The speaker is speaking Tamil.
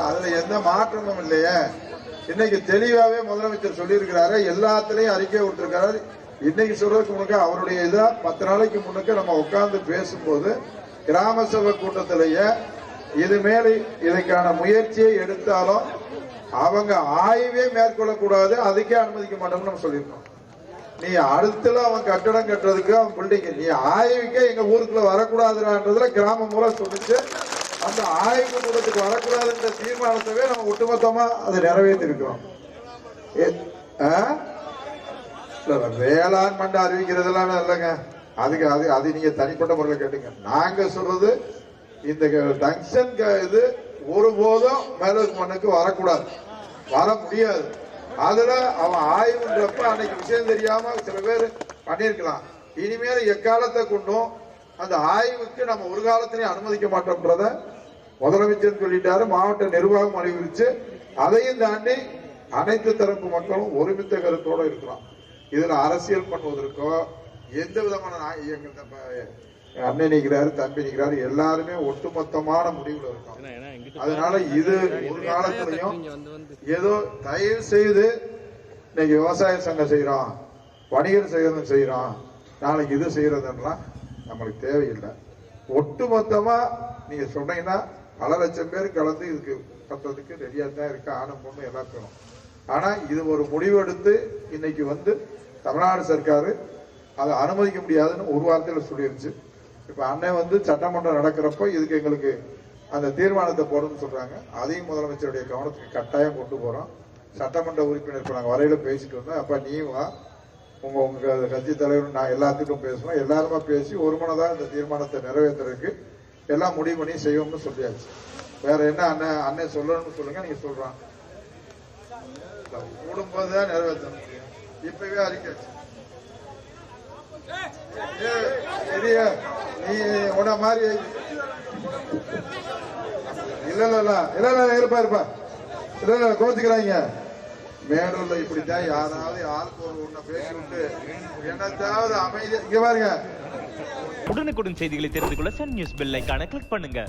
அதுல எந்த மாற்றமும் இல்லையே. இன்னைக்கு தெளிவாவே முதலமைச்சர் சொல்லி இருக்கிறாரு, எல்லாத்திலையும் அறிக்கை விட்டுருக்காரு. இன்னைக்கு சொல்றதுக்கு முன்னுக்கு அவருடைய இதா 10 நாளைக்கு முன்னுக்கு நம்ம உட்கார்ந்து பேசும்போது கிராம சபை கூட்டத்திலேயே இது மேல இதுக்கான முயற்சியை எடுத்தாலும் அவங்க ஆய்வே மேற்கொள்ளக்கூடாது, அதுக்கே அனுமதிக்க மாட்டோம்னு நம்ம சொல்லியிருக்கோம். நீ அடுத்துல அவன் கட்டடம் கட்டுறதுக்கு அவன் பில்டிங் நீ ஆய்வுக்கே எங்க ஊருக்குள்ள வரக்கூடாதுன்றதுல கிராம முறை சொல்லிச்சு. அந்த ஆய்வு கூடத்துக்கு வரக்கூடாதுன்ற தீர்மானத்தவே நம்ம ஒட்டுமொத்தமா அதை நிறைவேற்றி இருக்கிறோம். வேளாண் மண்டை அறிவிக்கிறதெல்லாம் இல்லைங்க, அதுக்கு அது நீங்க தனிப்பட்ட முறையில் கேட்டுங்க. நாங்க சொல்றது இந்த டங்ஷன் இது ஒருபோதும் மேலூர் மண்ணுக்கு வரக்கூடாது, வர முடியாது. அதுல அவன் ஆய்வுன்றப்ப அன்னைக்கு விஷயம் தெரியாம சில பேர் பண்ணிருக்கலாம். இனிமேல் எக்காலத்தை கொண்டும் அந்த ஆய்வுக்கு நம்ம ஒரு காலத்திலையும் அனுமதிக்க மாட்டோம்ன்றத முதலமைச்சர் சொல்லிட்டாரு. மாவட்ட நிர்வாகம் அறிவிச்சு அதையும் தாண்டி அனைத்து தரப்பு மக்களும் ஒருமித்த கருத்தோட இருக்கிறோம். இதுல அரசியல் பண்ணுவதற்கோ எந்த விதமான அண்ணன் நிற்கிறாரு, தம்பி நிற்கிறாரு, எல்லாருமே ஒட்டுமொத்தமான முடிவுல இருக்கும். அதனால இது ஒரு காலத்திலையும் ஏதோ தயவு செய்து இன்னைக்கு விவசாய சங்கம் செய்யறோம், வணிகர் சங்கம் செய்யறோம், நாளைக்கு இது செய்யறதுலாம் நம்மளுக்கு தேவையில்லை. ஒட்டுமொத்தமா நீங்க சொன்னீங்கன்னா பல லட்சம் பேர் கலந்து இதுக்கு கட்டுறதுக்கு ரெடியா தான் இருக்கு, ஆணும் பொண்ணு எல்லாத்தையும். ஆனா இது ஒரு முடிவெடுத்து இன்னைக்கு வந்து தமிழ்நாடு சர்க்காரு அதை அனுமதிக்க முடியாதுன்னு ஒரு வார்த்தையில சொல்லிருச்சு. இப்ப அண்ணன் வந்து சட்டமன்றம் நடக்கிறப்ப இதுக்கு எங்களுக்கு அந்த தீர்மானத்தை போடணும்னு சொல்றாங்க. அதையும் முதலமைச்சருடைய கவனத்துக்கு கட்டாயம் கொண்டு போறோம். சட்டமன்ற உறுப்பினர் இப்ப நாங்க வரையில பேசிட்டு வந்தோம். அப்ப நீ வா, உங்க கட்சி தலைவர் நான் எல்லாத்துக்கும் பேசுவோம், எல்லாருமா பேசி ஒரு மனதா இந்த தீர்மானத்தை நிறைவேற்றுறதுக்கு எல்லாம் முடிவு பண்ணி செய்வோம்னு சொல்லியாச்சு. வேற என்ன அண்ணன் சொல்லணும்னு சொல்லுங்க, நீங்க சொல்றான் கூடும்போதுதான் நிறைவேற்ற முடியும். இப்பவே அறிக்கையாச்சு. சரியா நீ உன மாதிரி இருப்பா கோச்சுக்கிறாங்க. மேடூர்ல இப்படித்தான் யாராவது யாருக்கு ஒரு ஒண்ணு பேசி விட்டு என்னத்தாவது அமைதி. இங்க பாருங்க, உடனுக்குடன் செய்திகளை தெரிந்து கொள்ள சன் நியூஸ் பெல் ஐகானை கிளிக் பண்ணுங்க.